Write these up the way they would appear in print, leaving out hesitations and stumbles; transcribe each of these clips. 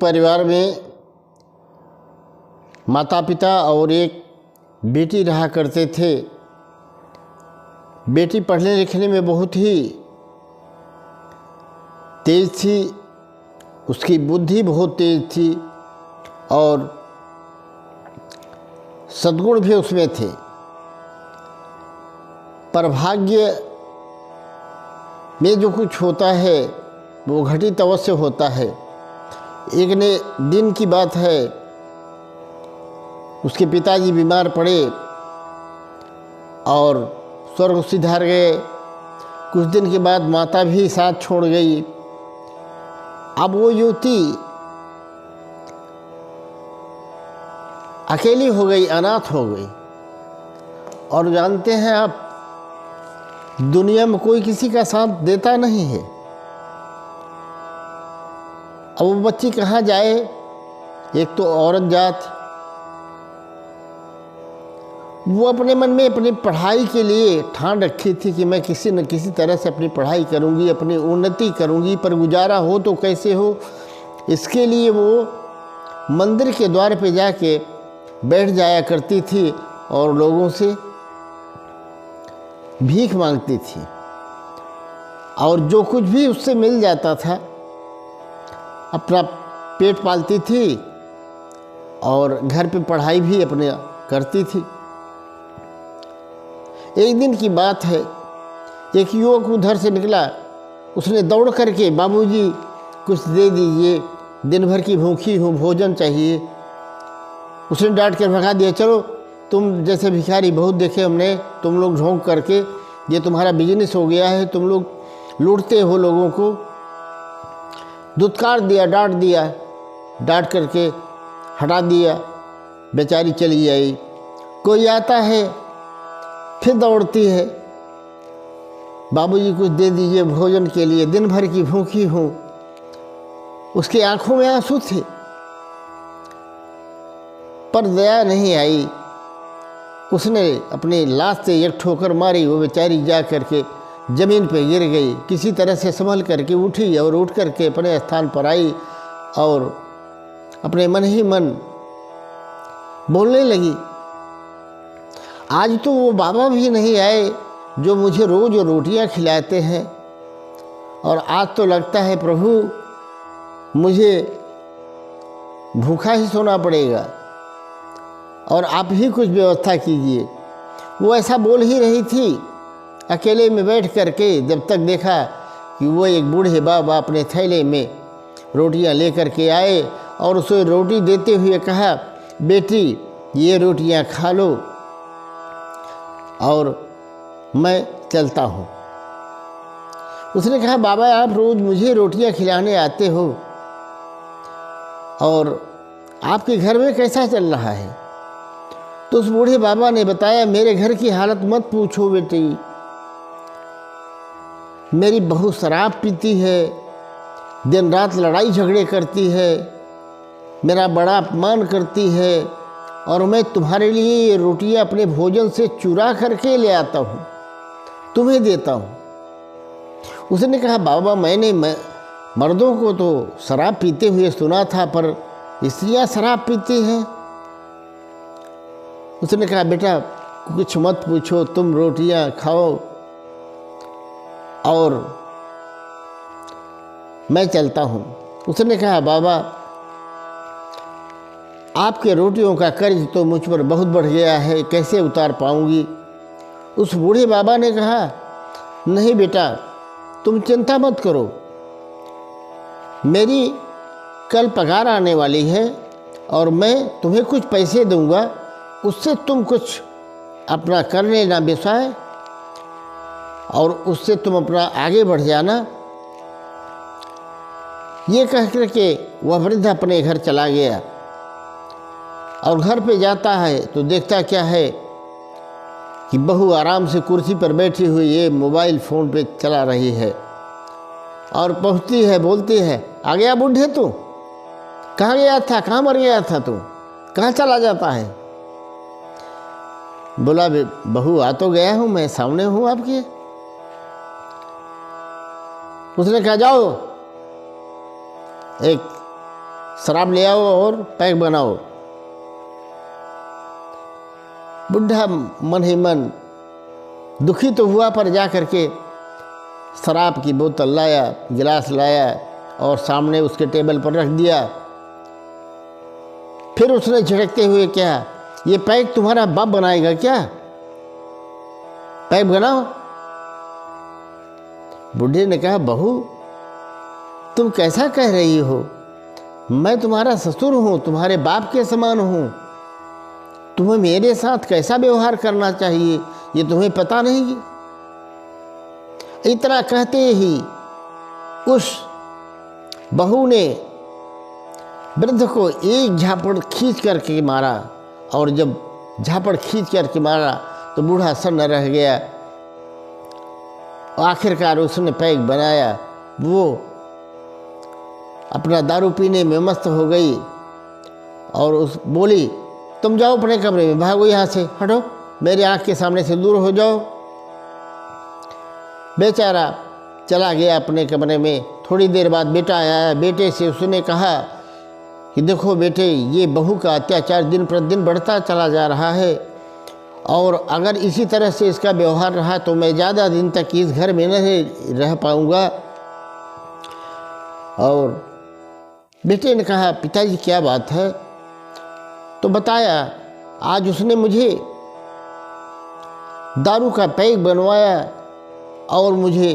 परिवार में माता पिता और एक बेटी रहा करते थे। बेटी पढ़ने लिखने में बहुत ही तेज़ थी, उसकी बुद्धि बहुत तेज़ थी और सद्गुण भी उसमें थे। पर भाग्य में जो कुछ होता है वो घटित अवश्य होता है। एक ने दिन की बात है, उसके पिताजी बीमार पड़े और स्वर्ग सिधार गए। कुछ दिन के बाद माता भी साथ छोड़ गई। अब वो युवती अकेली हो गई, अनाथ हो गई। और जानते हैं आप, दुनिया में कोई किसी का साथ देता नहीं है। अब वो बच्ची कहाँ जाए? एक तो औरत जात, वो अपने मन में अपनी पढ़ाई के लिए ठान रखी थी कि मैं किसी न किसी तरह से अपनी पढ़ाई करूंगी, अपनी उन्नति करूंगी, पर गुजारा हो तो कैसे हो। इसके लिए वो मंदिर के द्वार पे जाके बैठ जाया करती थी और लोगों से भीख मांगती थी। और जो कुछ भी उससे मिल जाता था अपना पेट पालती थी और घर पे पढ़ाई भी अपने करती थी। एक दिन की बात है, एक युवक उधर से निकला। उसने दौड़ करके, बाबूजी कुछ दे दीजिए, दिन भर की भूखी हूँ, भोजन चाहिए। उसने डांट कर भगा दिया, चलो तुम जैसे भिखारी बहुत देखे हमने, तुम लोग झोंक करके, ये तुम्हारा बिजनेस हो गया है, तुम लोग लूटते हो लोगों को। धुतकार दिया, डांट दिया, डांट करके हटा दिया। बेचारी चली आई। कोई आता है, फिर दौड़ती है, बाबूजी कुछ दे दीजिए भोजन के लिए, दिन भर की भूखी हूँ। उसकी आंखों में आंसू थे, पर दया नहीं आई। उसने अपनी लाश से एक ठोकर मारी, वो बेचारी जा करके ज़मीन पे गिर गई। किसी तरह से संभल करके उठी और उठ करके अपने स्थान पर आई और अपने मन ही मन बोलने लगी, आज तो वो बाबा भी नहीं आए जो मुझे रोज़ रोटियां खिलाते हैं, और आज तो लगता है प्रभु मुझे भूखा ही सोना पड़ेगा और आप ही कुछ व्यवस्था कीजिए। वो ऐसा बोल ही रही थी अकेले में बैठ करके, जब तक देखा कि वो एक बूढ़े बाबा अपने थैले में रोटियां लेकर के आए और उसे रोटी देते हुए कहा, बेटी ये रोटियां खा लो और मैं चलता हूँ। उसने कहा, बाबा आप रोज़ मुझे रोटियां खिलाने आते हो और आपके घर में कैसा चल रहा है? तो उस बूढ़े बाबा ने बताया, मेरे घर की हालत मत पूछो बेटी, मेरी बहू शराब पीती है, दिन रात लड़ाई झगड़े करती है, मेरा बड़ा अपमान करती है, और मैं तुम्हारे लिए ये रोटियां अपने भोजन से चुरा करके ले आता हूँ, तुम्हें देता हूँ। उसने कहा, बाबा मैंने मर्दों को तो शराब पीते हुए सुना था, पर स्त्रियाँ शराब पीती हैं। उसने कहा, बेटा कुछ मत पूछो, तुम रोटियां खाओ और मैं चलता हूँ। उसने कहा, बाबा आपके रोटियों का कर्ज तो मुझ पर बहुत बढ़ गया है, कैसे उतार पाऊंगी? उस बूढ़े बाबा ने कहा, नहीं बेटा तुम चिंता मत करो, मेरी कल पगार आने वाली है और मैं तुम्हें कुछ पैसे दूंगा, उससे तुम कुछ अपना कर लेना व्यवसाय और उससे तुम अपना आगे बढ़ जाना। ये कह करके वह वृद्ध अपने घर चला गया और घर पे जाता है तो देखता क्या है कि बहू आराम से कुर्सी पर बैठी हुई ये मोबाइल फ़ोन पे चला रही है और पहुँचती है, बोलती है, आ गया बूढ़े तू? कहाँ गया था, कहाँ मर गया था तू, कहाँ चला जाता है? बोला, बहू आ तो गया हूँ, मैं सामने हूँ आपके। उसने कहा, जाओ एक शराब ले आओ और पैक बनाओ। बुढ़ा मन ही मन दुखी तो हुआ, पर जा करके शराब की बोतल लाया, गिलास लाया और सामने उसके टेबल पर रख दिया। फिर उसने झिड़कते हुए कहा, ये पैक तुम्हारा बाप बनाएगा क्या? पैक बनाओ। बुढ़े ने कहा, बहू तुम कैसा कह रही हो? मैं तुम्हारा ससुर हूं, तुम्हारे बाप के समान हूं। तुम्हें मेरे साथ कैसा व्यवहार करना चाहिए ये तुम्हें पता नहीं? इतना कहते ही उस बहू ने वृद्ध को एक झापड़ खींच करके मारा, और जब झापड़ खींच करके मारा तो बूढ़ा सन्न रह गया। आखिरकार उसने पैक बनाया। वो अपना दारू पीने में मस्त हो गई और उस बोली, तुम जाओ अपने कमरे में, भागो यहाँ से, हटो, मेरी आँख के सामने से दूर हो जाओ। बेचारा चला गया अपने कमरे में। थोड़ी देर बाद बेटा आया। बेटे से उसने कहा कि देखो बेटे, ये बहू का अत्याचार दिन प्रतिदिन बढ़ता चला जा रहा है, और अगर इसी तरह से इसका व्यवहार रहा तो मैं ज़्यादा दिन तक इस घर में नहीं रह पाऊँगा। और बेटे ने कहा, पिताजी क्या बात है? तो बताया, आज उसने मुझे दारू का पैक बनवाया और मुझे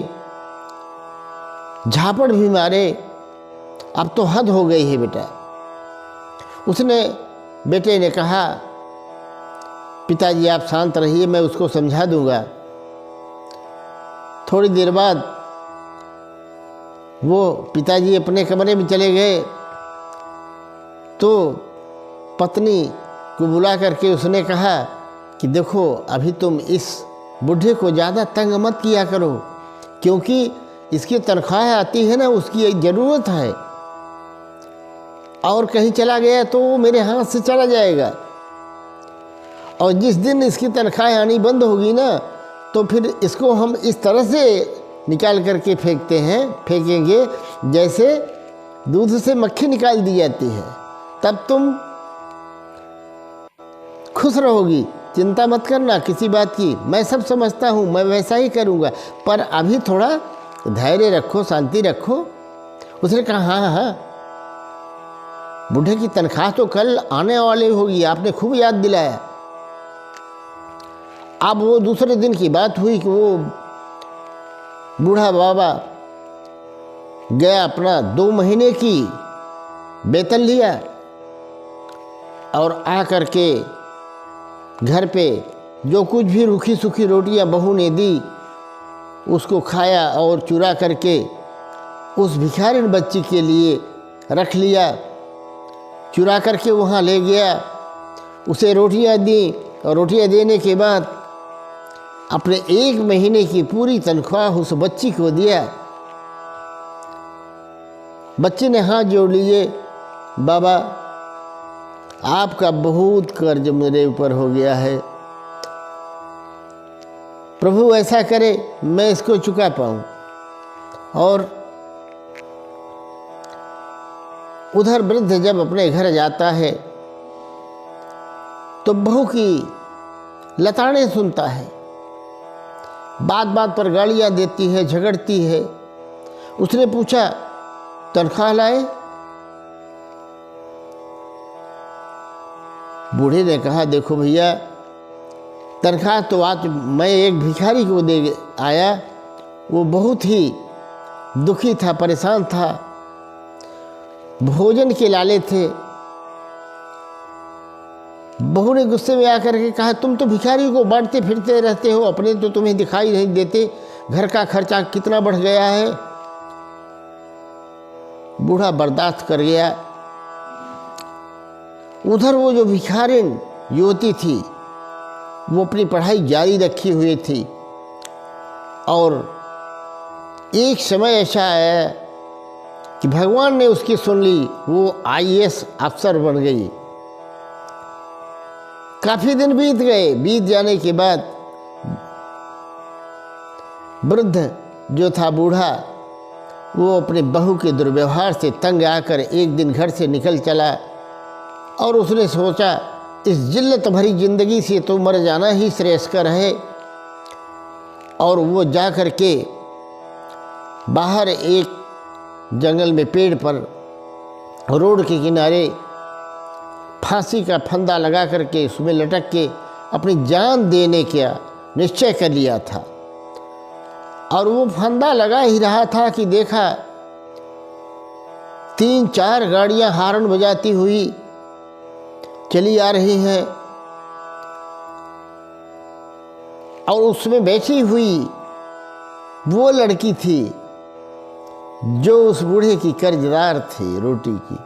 झापड़ भी मारे। अब तो हद हो गई है बेटा। उसने बेटे ने कहा, पिताजी आप शांत रहिए, मैं उसको समझा दूंगा। थोड़ी देर बाद वो पिताजी अपने कमरे में चले गए तो पत्नी को बुला करके उसने कहा कि देखो, अभी तुम इस बूढ़े को ज़्यादा तंग मत किया करो, क्योंकि इसकी तनख्वाह आती है ना, उसकी एक ज़रूरत है, और कहीं चला गया तो वो मेरे हाथ से चला जाएगा, और जिस दिन इसकी तनख्वाह आनी बंद होगी ना, तो फिर इसको हम इस तरह से निकाल करके फेंकेंगे जैसे दूध से मक्खी निकाल दी जाती है। तब तुम खुश रहोगी, चिंता मत करना किसी बात की, मैं सब समझता हूँ, मैं वैसा ही करूँगा, पर अभी थोड़ा धैर्य रखो, शांति रखो। उसने कहा, हाँ हाँ, बूढ़े की तनख्वाह तो कल आने वाली होगी, आपने खूब याद दिलाया। अब वो दूसरे दिन की बात हुई कि वो बूढ़ा बाबा गया, अपना 2 महीने की वेतन लिया और आ करके घर पे जो कुछ भी रूखी सूखी रोटियां बहू ने दी उसको खाया, और चुरा करके उस भिखारिन बच्ची के लिए रख लिया। चुरा करके वहाँ ले गया, उसे रोटियां दी, और रोटियां देने के बाद अपने 1 महीने की पूरी तनख्वाह उस बच्ची को दिया। बच्चे ने हाथ जोड़ लिए, बाबा आपका बहुत कर्ज मेरे ऊपर हो गया है, प्रभु ऐसा करे मैं इसको चुका पाऊं। और उधर वृद्ध जब अपने घर जाता है तो बहू की लताड़ें सुनता है, बात बात पर गालियां देती है, झगड़ती है। उसने पूछा, तनख्वाह लाए? बूढ़े ने कहा, देखो भैया, तनख्वाह तो आज मैं एक भिखारी को दे आया, वो बहुत ही दुखी था, परेशान था, भोजन के लाले थे। बहू ने गुस्से में आकर के कहा, तुम तो भिखारी को बांटते फिरते रहते हो, अपने तो तुम्हें दिखाई नहीं देते, घर का खर्चा कितना बढ़ गया है। बूढ़ा बर्दाश्त कर गया। उधर वो जो भिखारिन युवती थी वो अपनी पढ़ाई जारी रखी हुई थी, और एक समय ऐसा आया कि भगवान ने उसकी सुन ली, वो IAS अफसर बन गई। काफी दिन बीत गए। बीत जाने के बाद वृद्ध जो था, बूढ़ा, वो अपने बहू के दुर्व्यवहार से तंग आकर एक दिन घर से निकल चला और उसने सोचा इस जिल्लत भरी ज़िंदगी से तो मर जाना ही श्रेयस्कर है। और वो जा कर के बाहर एक जंगल में पेड़ पर रोड के किनारे फांसी का फंदा लगा करके उसमें लटक के अपनी जान देने का निश्चय कर लिया था। और वो फंदा लगा ही रहा था कि देखा 3-4 गाड़ियां हॉर्न बजाती हुई चली आ रही हैं और उसमें बैठी हुई वो लड़की थी जो उस बूढ़े की कर्जदार थी रोटी की।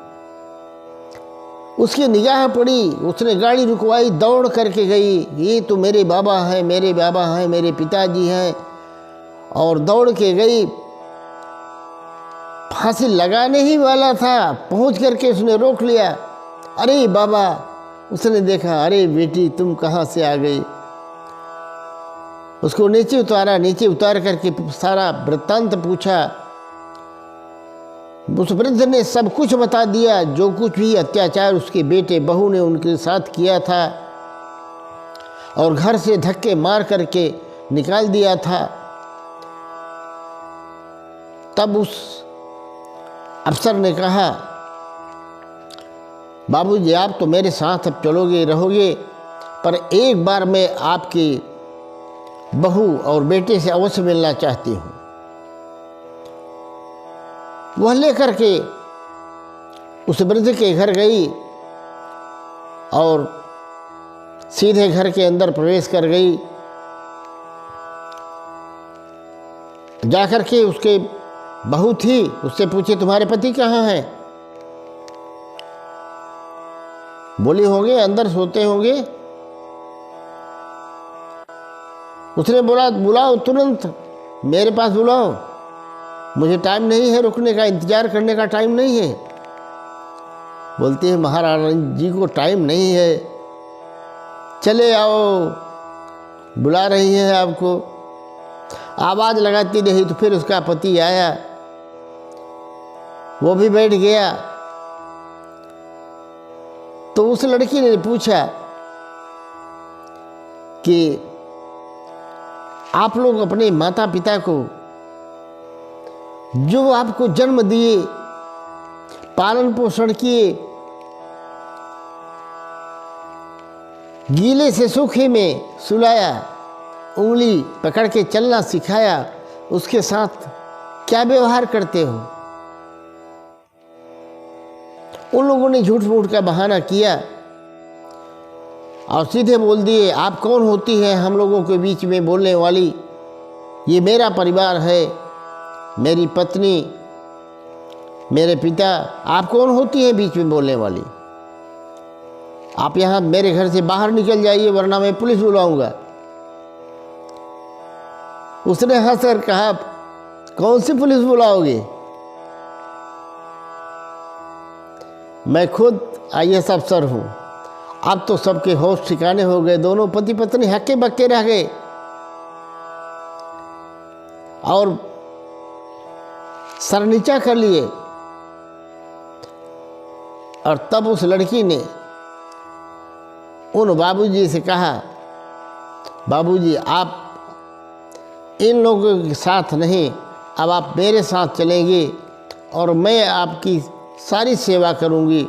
उसकी निगाह पड़ी, उसने गाड़ी रुकवाई, दौड़ करके गई, ये तो मेरे बाबा हैं, मेरे बाबा हैं, मेरे पिताजी हैं। और दौड़ के गई, फांसी लगाने ही वाला था, पहुंच करके उसने रोक लिया। अरे बाबा, उसने देखा, अरे बेटी तुम कहाँ से आ गई। उसको नीचे उतारा, नीचे उतार करके सारा वृत्तांत पूछा। उस वृद्ध ने सब कुछ बता दिया, जो कुछ भी अत्याचार उसके बेटे बहू ने उनके साथ किया था और घर से धक्के मार करके निकाल दिया था। तब उस अफसर ने कहा, बाबूजी आप तो मेरे साथ अब चलोगे रहोगे, पर एक बार मैं आपकी बहू और बेटे से अवश्य मिलना चाहती हूँ। वह लेकर के उस वृद्ध के घर गई और सीधे घर के अंदर प्रवेश कर गई। जाकर के उसके बहू थी, उससे पूछे तुम्हारे पति कहाँ हैं? बोली होंगे अंदर सोते होंगे। उसने बोला बुलाओ तुरंत, मेरे पास बुलाओ, मुझे टाइम नहीं है रुकने का, इंतजार करने का टाइम नहीं है। बोलती है महारानी जी को टाइम नहीं है, चले आओ, बुला रही है आपको। आवाज़ लगाती रही तो फिर उसका पति आया, वो भी बैठ गया। तो उस लड़की ने पूछा कि आप लोग अपने माता पिता को, जो आपको जन्म दिए, पालन पोषण किए, गीले से सूखे में सुलाया, उंगली पकड़ के चलना सिखाया, उसके साथ क्या व्यवहार करते हो? उन लोगों ने झूठ मूठ का बहाना किया और सीधे बोल दिए, आप कौन होती है हम लोगों के बीच में बोलने वाली? ये मेरा परिवार है, मेरी पत्नी, मेरे पिता, आप कौन होती है बीच में बोलने वाली? आप यहाँ मेरे घर से बाहर निकल जाइए वरना मैं पुलिस बुलाऊंगा। उसने हंसकर कहा, कौन सी पुलिस बुलाओगे? मैं खुद IAS अफसर हूँ। अब तो सबके होश ठिकाने हो गए, दोनों पति पत्नी हक्के बक्के रह गए। और सर नीचा कर लिए। और तब उस लड़की ने उन बाबूजी से कहा, बाबूजी आप इन लोगों के साथ नहीं, अब आप मेरे साथ चलेंगे और मैं आपकी सारी सेवा करूंगी।